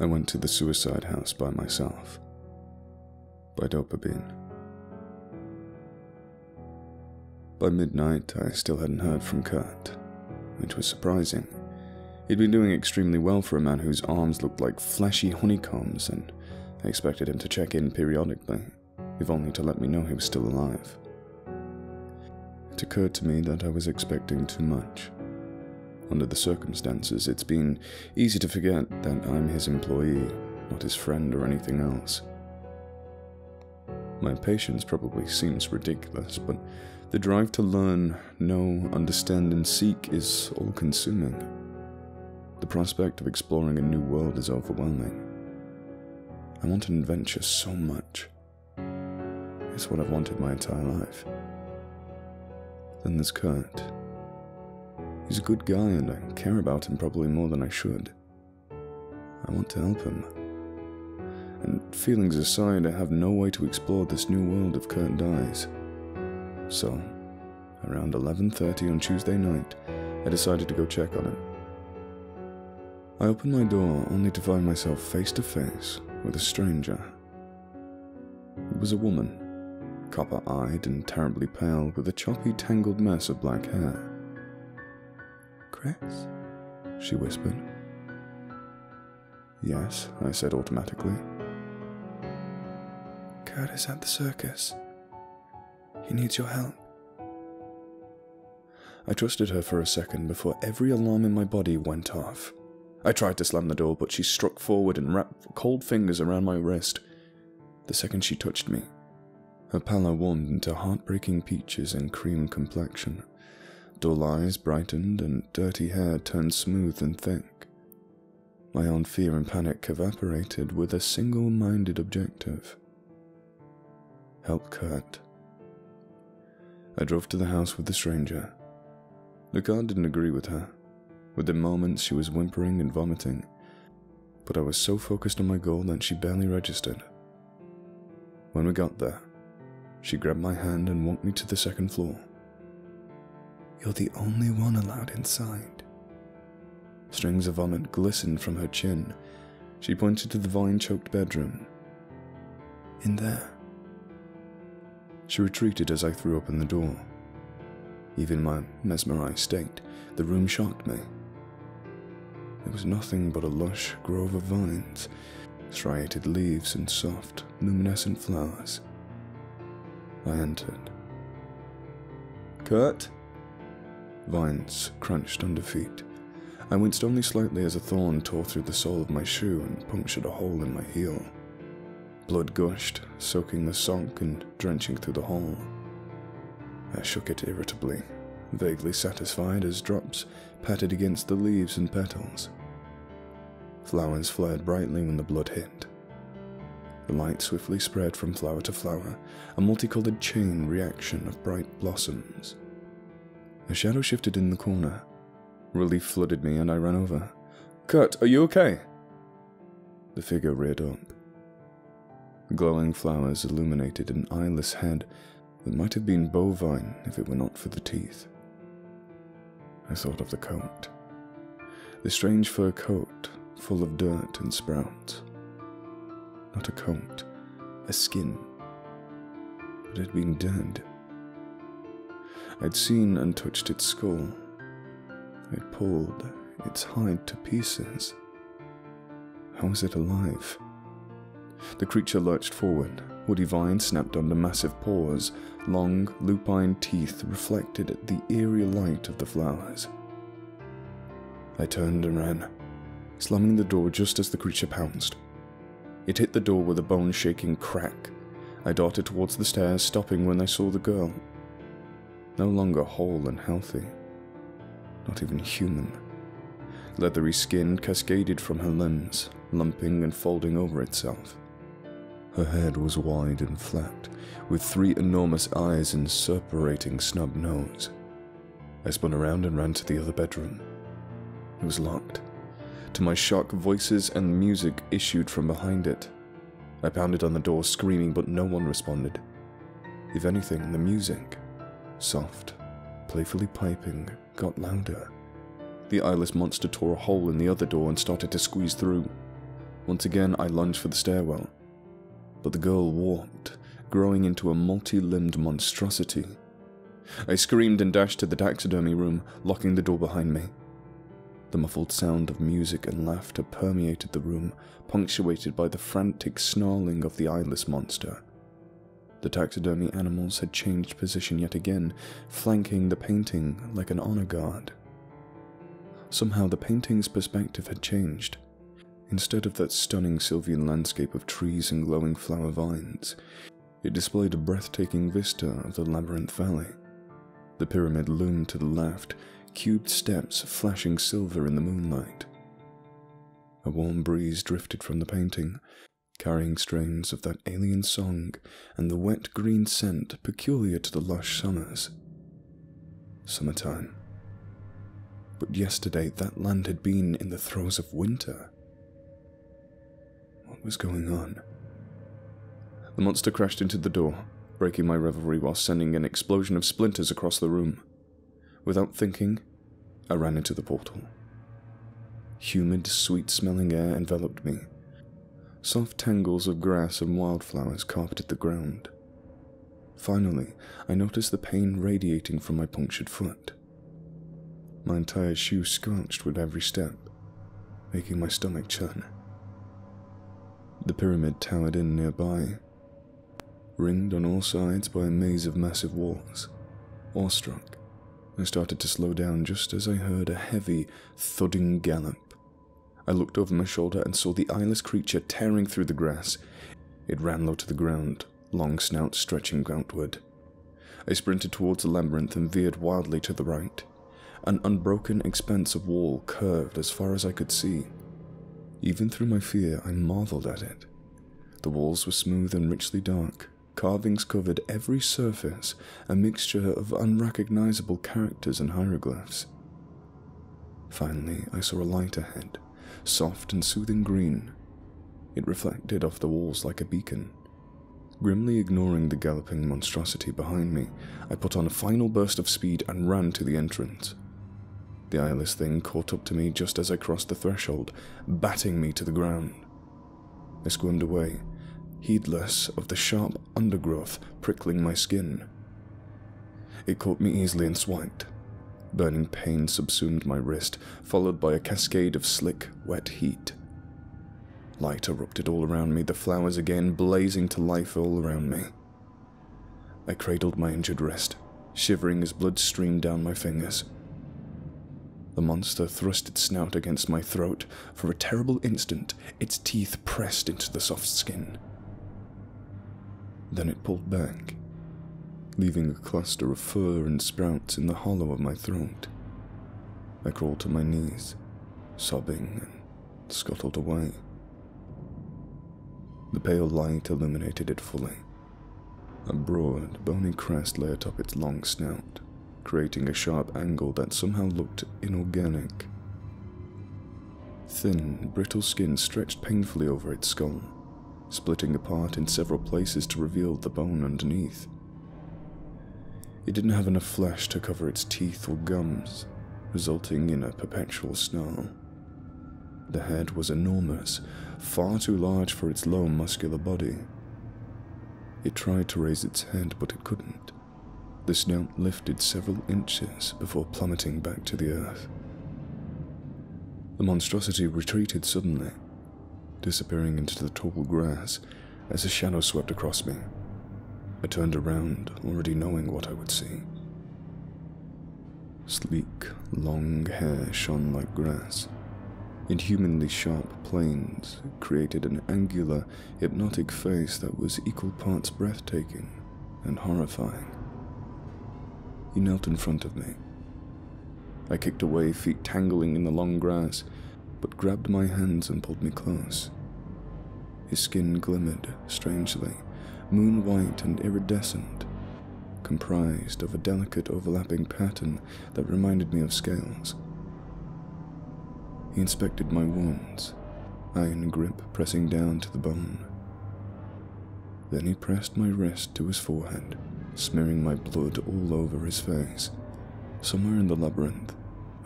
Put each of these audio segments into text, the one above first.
I went to the suicide house by myself, by Dopabeane. By midnight, I still hadn't heard from Kurt, which was surprising. He'd been doing extremely well for a man whose arms looked like fleshy honeycombs, and I expected him to check in periodically, if only to let me know he was still alive. It occurred to me that I was expecting too much. Under the circumstances, it's been easy to forget that I'm his employee, not his friend or anything else. My impatience probably seems ridiculous, but the drive to learn, know, understand, and seek is all-consuming. The prospect of exploring a new world is overwhelming. I want an adventure so much. It's what I've wanted my entire life. Then there's Kurt. He's a good guy and I care about him probably more than I should. I want to help him. And feelings aside, I have no way to explore this new world if Kurt dies. So, around 11:30 on Tuesday night, I decided to go check on him. I opened my door only to find myself face to face with a stranger. It was a woman, copper-eyed and terribly pale, with a choppy, tangled mess of black hair. "Chris?" she whispered. "Yes," I said automatically. "Kurt is at the circus. He needs your help." I trusted her for a second before every alarm in my body went off. I tried to slam the door, but she struck forward and wrapped cold fingers around my wrist. The second she touched me, her pallor warmed into heartbreaking peaches and cream complexion. Dull eyes brightened and dirty hair turned smooth and thick. My own fear and panic evaporated with a single-minded objective: help Kurt. I drove to the house with the stranger. The guard didn't agree with her. Within moments she was whimpering and vomiting, but I was so focused on my goal that she barely registered. When we got there, she grabbed my hand and walked me to the second floor. "You're the only one allowed inside." Strings of vomit glistened from her chin. She pointed to the vine-choked bedroom. "In there." She retreated as I threw open the door. Even in my mesmerized state, the room shocked me. It was nothing but a lush grove of vines, striated leaves and soft, luminescent flowers. I entered. "Kurt?" Vines crunched under feet. I winced only slightly as a thorn tore through the sole of my shoe and punctured a hole in my heel. Blood gushed, soaking the sock and drenching through the hole. I shook it irritably, vaguely satisfied as drops patted against the leaves and petals. Flowers flared brightly when the blood hit. The light swiftly spread from flower to flower, a multicolored chain reaction of bright blossoms. A shadow shifted in the corner. Relief flooded me and I ran over. "Kurt, are you okay?" The figure reared up. Glowing flowers illuminated an eyeless head that might have been bovine if it were not for the teeth. I thought of the coat. The strange fur coat, full of dirt and sprouts. Not a coat, a skin. It had been dead. I'd seen and touched its skull. I'd pulled its hide to pieces. How was it alive? The creature lurched forward. Woody vines snapped under massive paws. Long, lupine teeth reflected the eerie light of the flowers. I turned and ran, slamming the door just as the creature pounced. It hit the door with a bone-shaking crack. I darted towards the stairs, stopping when I saw the girl. No longer whole and healthy. Not even human. Leathery skin cascaded from her limbs, lumping and folding over itself. Her head was wide and flat, with 3 enormous eyes and suppurating snub nose. I spun around and ran to the other bedroom. It was locked. To my shock, voices and music issued from behind it. I pounded on the door, screaming, but no one responded. If anything, the music, soft, playfully piping, got louder. The eyeless monster tore a hole in the other door and started to squeeze through. Once again, I lunged for the stairwell, but the girl walked, growing into a multi-limbed monstrosity. I screamed and dashed to the taxidermy room, locking the door behind me. The muffled sound of music and laughter permeated the room, punctuated by the frantic snarling of the eyeless monster. The taxidermy animals had changed position yet again, flanking the painting like an honor guard. Somehow the painting's perspective had changed. Instead of that stunning Sylvian landscape of trees and glowing flower vines, it displayed a breathtaking vista of the labyrinth valley. The pyramid loomed to the left, cubed steps flashing silver in the moonlight. A warm breeze drifted from the painting, carrying strains of that alien song and the wet green scent peculiar to the lush summers. Summertime. But yesterday that land had been in the throes of winter. What was going on? The monster crashed into the door, breaking my revelry while sending an explosion of splinters across the room. Without thinking, I ran into the portal. Humid, sweet-smelling air enveloped me. Soft tangles of grass and wildflowers carpeted the ground. Finally, I noticed the pain radiating from my punctured foot. My entire shoe scorched with every step, making my stomach churn. The pyramid towered in nearby, ringed on all sides by a maze of massive walls. Awestruck, I started to slow down just as I heard a heavy, thudding gallop. I looked over my shoulder and saw the eyeless creature tearing through the grass. It ran low to the ground, long snout stretching outward. I sprinted towards the labyrinth and veered wildly to the right. An unbroken expanse of wall curved as far as I could see. Even through my fear, I marveled at it. The walls were smooth and richly dark. Carvings covered every surface, a mixture of unrecognizable characters and hieroglyphs. Finally, I saw a light ahead, soft and soothing green. It reflected off the walls like a beacon. Grimly ignoring the galloping monstrosity behind me, I put on a final burst of speed and ran to the entrance. The eyeless thing caught up to me just as I crossed the threshold, batting me to the ground. I squirmed away, heedless of the sharp undergrowth prickling my skin. It caught me easily and swiped. Burning pain subsumed my wrist, followed by a cascade of slick, wet heat. Light erupted all around me, the flowers again blazing to life all around me. I cradled my injured wrist, shivering as blood streamed down my fingers. The monster thrust its snout against my throat. For a terrible instant, its teeth pressed into the soft skin. Then it pulled back, leaving a cluster of fur and sprouts in the hollow of my throat. I crawled to my knees, sobbing, and scuttled away. The pale light illuminated it fully. A broad, bony crest lay atop its long snout, creating a sharp angle that somehow looked inorganic. Thin, brittle skin stretched painfully over its skull, splitting apart in several places to reveal the bone underneath. It didn't have enough flesh to cover its teeth or gums, resulting in a perpetual snarl. The head was enormous, far too large for its low, muscular body. It tried to raise its head, but it couldn't. The snout lifted several inches before plummeting back to the earth. The monstrosity retreated suddenly, disappearing into the tall grass as a shadow swept across me. I turned around, already knowing what I would see. Sleek, long hair shone like grass. Inhumanly sharp planes created an angular, hypnotic face that was equal parts breathtaking and horrifying. He knelt in front of me. I kicked away, feet tangling in the long grass, but grabbed my hands and pulled me close. His skin glimmered strangely, moon-white and iridescent, comprised of a delicate overlapping pattern that reminded me of scales. He inspected my wounds, iron grip pressing down to the bone. Then he pressed my wrist to his forehead, smearing my blood all over his face. Somewhere in the labyrinth,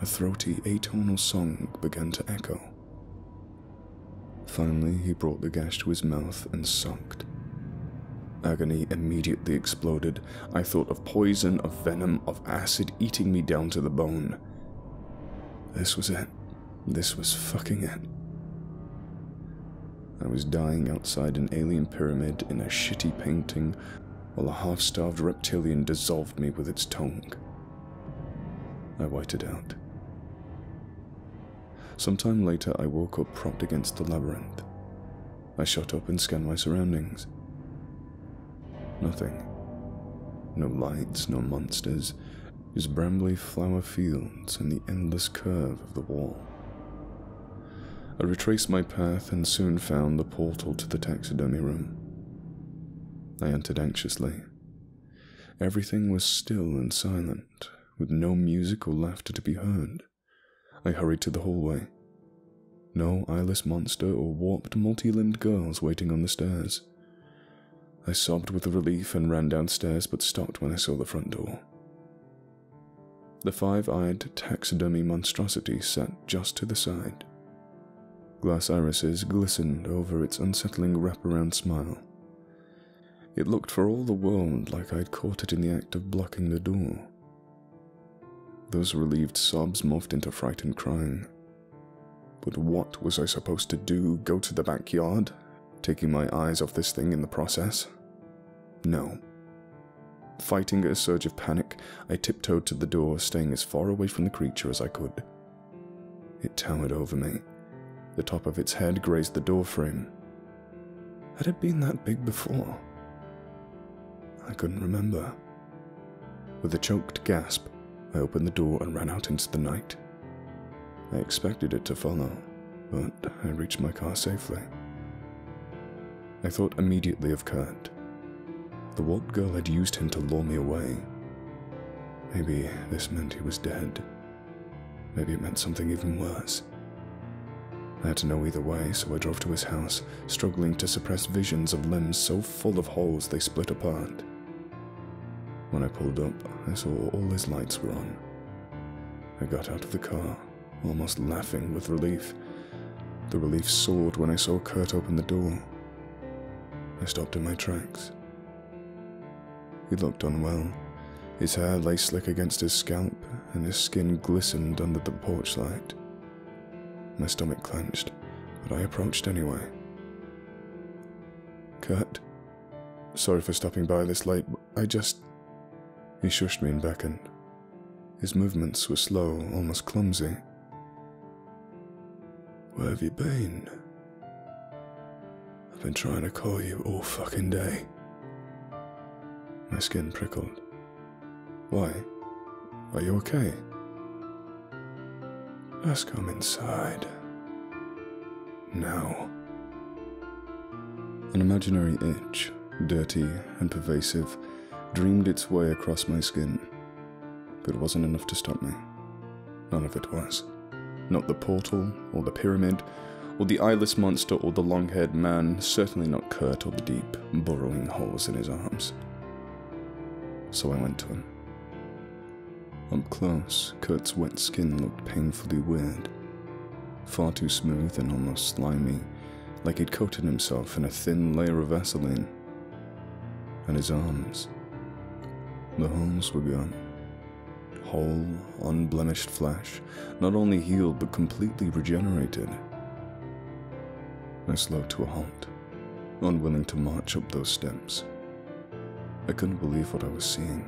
a throaty, atonal song began to echo. Finally, he brought the gash to his mouth and sucked. Agony immediately exploded. I thought of poison, of venom, of acid eating me down to the bone. This was it. This was fucking it. I was dying outside an alien pyramid in a shitty painting, while a half-starved reptilian dissolved me with its tongue. I waited out. Sometime later, I woke up propped against the labyrinth. I shut up and scanned my surroundings. Nothing. No lights, no monsters, just brambly flower fields and the endless curve of the wall. I retraced my path and soon found the portal to the taxidermy room. I entered anxiously. Everything was still and silent, with no music or laughter to be heard. I hurried to the hallway. No eyeless monster or warped multi-limbed girls waiting on the stairs. I sobbed with relief and ran downstairs, but stopped when I saw the front door. The five-eyed taxidermy monstrosity sat just to the side. Glass irises glistened over its unsettling wraparound smile. It looked for all the world like I'd caught it in the act of blocking the door. Those relieved sobs morphed into frightened crying. But what was I supposed to do? Go to the backyard? Taking my eyes off this thing in the process? No. Fighting a surge of panic, I tiptoed to the door, staying as far away from the creature as I could. It towered over me. The top of its head grazed the doorframe. Had it been that big before? I couldn't remember. With a choked gasp, I opened the door and ran out into the night. I expected it to follow, but I reached my car safely. I thought immediately of Kurt. The warped girl had used him to lure me away. Maybe this meant he was dead. Maybe it meant something even worse. I had to know either way, so I drove to his house, struggling to suppress visions of limbs so full of holes they split apart. When I pulled up, I saw all his lights were on. I got out of the car, almost laughing with relief. The relief soared when I saw Kurt open the door. I stopped in my tracks. He looked unwell. His hair lay slick against his scalp, and his skin glistened under the porch light. My stomach clenched, but I approached anyway. Kurt, sorry for stopping by this late, He shushed me and beckoned. His movements were slow, almost clumsy. Where have you been? I've been trying to call you all fucking day. My skin prickled. Why? Are you okay? Just come inside. Now. An imaginary itch, dirty and pervasive, dreamed its way across my skin. But it wasn't enough to stop me. None of it was. Not the portal, or the pyramid, or the eyeless monster, or the long-haired man, certainly not Kurt or the deep, burrowing holes in his arms. So I went to him. Up close, Kurt's wet skin looked painfully weird. Far too smooth and almost slimy, like he'd coated himself in a thin layer of Vaseline. And his arms. The holes were gone. Whole, unblemished flesh, not only healed but completely regenerated. I slowed to a halt, unwilling to march up those steps. I couldn't believe what I was seeing.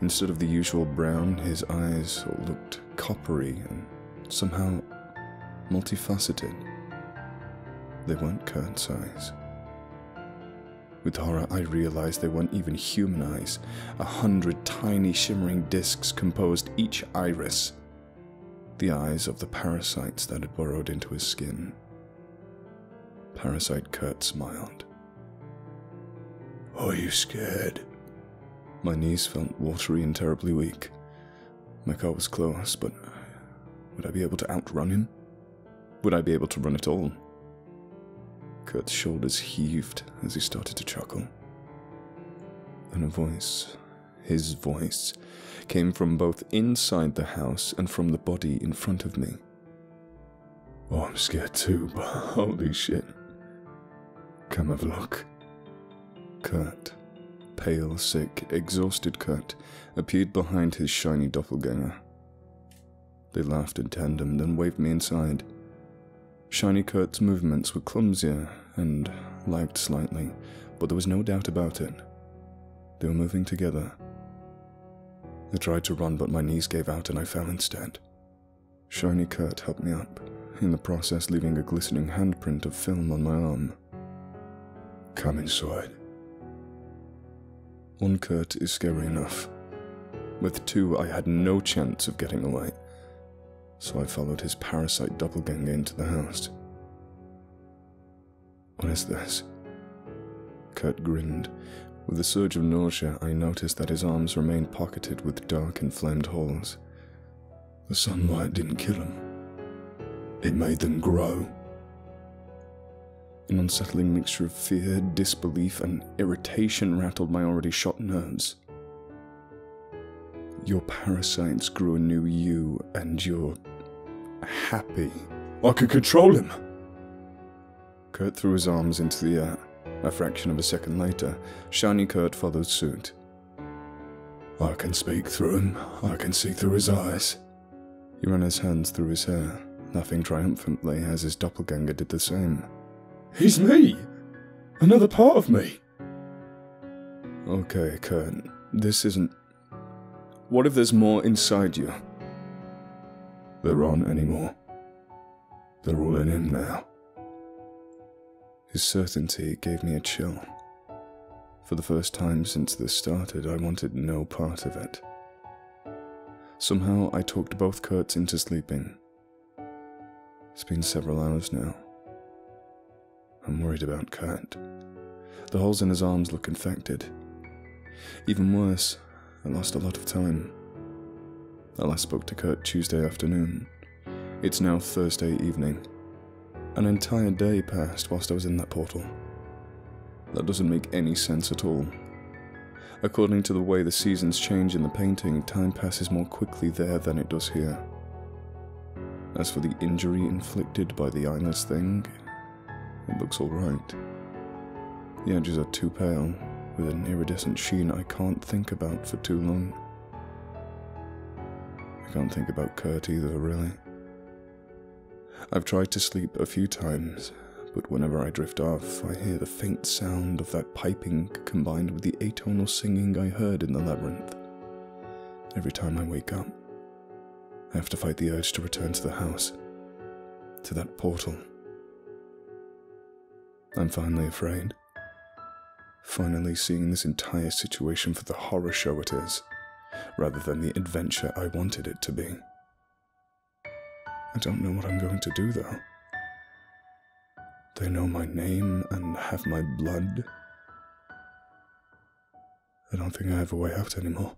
Instead of the usual brown, his eyes looked coppery and somehow multifaceted. They weren't Kurt's eyes. With horror, I realized they weren't even human eyes. 100 tiny shimmering discs composed each iris. The eyes of the parasites that had burrowed into his skin. Parasite Kurt smiled. Are you scared? My knees felt watery and terribly weak. My car was close, but would I be able to outrun him? Would I be able to run at all? Kurt's shoulders heaved as he started to chuckle. Then a voice, his voice, came from both inside the house and from the body in front of me. Oh, I'm scared too, but holy shit. Come have a look. Kurt, pale, sick, exhausted Kurt, appeared behind his shiny doppelganger. They laughed in tandem, then waved me inside. Shiny Kurt's movements were clumsier and lagged slightly, but there was no doubt about it. They were moving together. I tried to run, but my knees gave out and I fell instead. Shiny Kurt helped me up, in the process leaving a glistening handprint of film on my arm. Come inside. One Kurt is scary enough. With two, I had no chance of getting away, so I followed his parasite doppelganger into the house. What is this? Kurt grinned. With a surge of nausea, I noticed that his arms remained pocketed with dark inflamed holes. The sunlight didn't kill him. It made them grow. An unsettling mixture of fear, disbelief, and irritation rattled my already shot nerves. Your parasites grew a new you, and you're happy. I could control him! Kurt threw his arms into the air. A fraction of a second later, Shiny Kurt followed suit. I can speak through him. I can see through his eyes. He ran his hands through his hair, laughing triumphantly as his doppelganger did the same. He's me! Another part of me! Okay, Kurt, this isn't... What if there's more inside you? There aren't any more. They're all in him now. His certainty gave me a chill. For the first time since this started, I wanted no part of it. Somehow, I talked both Kurts into sleeping. It's been several hours now. I'm worried about Kurt. The holes in his arms look infected. Even worse, I lost a lot of time. I last spoke to Kurt Tuesday afternoon. It's now Thursday evening. An entire day passed whilst I was in that portal. That doesn't make any sense at all. According to the way the seasons change in the painting, time passes more quickly there than it does here. As for the injury inflicted by the eyeless thing, it looks alright. The edges are too pale, with an iridescent sheen I can't think about for too long. I can't think about Kurt either, really. I've tried to sleep a few times, but whenever I drift off, I hear the faint sound of that piping combined with the atonal singing I heard in the labyrinth. Every time I wake up, I have to fight the urge to return to the house, to that portal. I'm finally afraid. Finally seeing this entire situation for the horror show it is, rather than the adventure I wanted it to be. I don't know what I'm going to do, though. They know my name and have my blood. I don't think I have a way out anymore.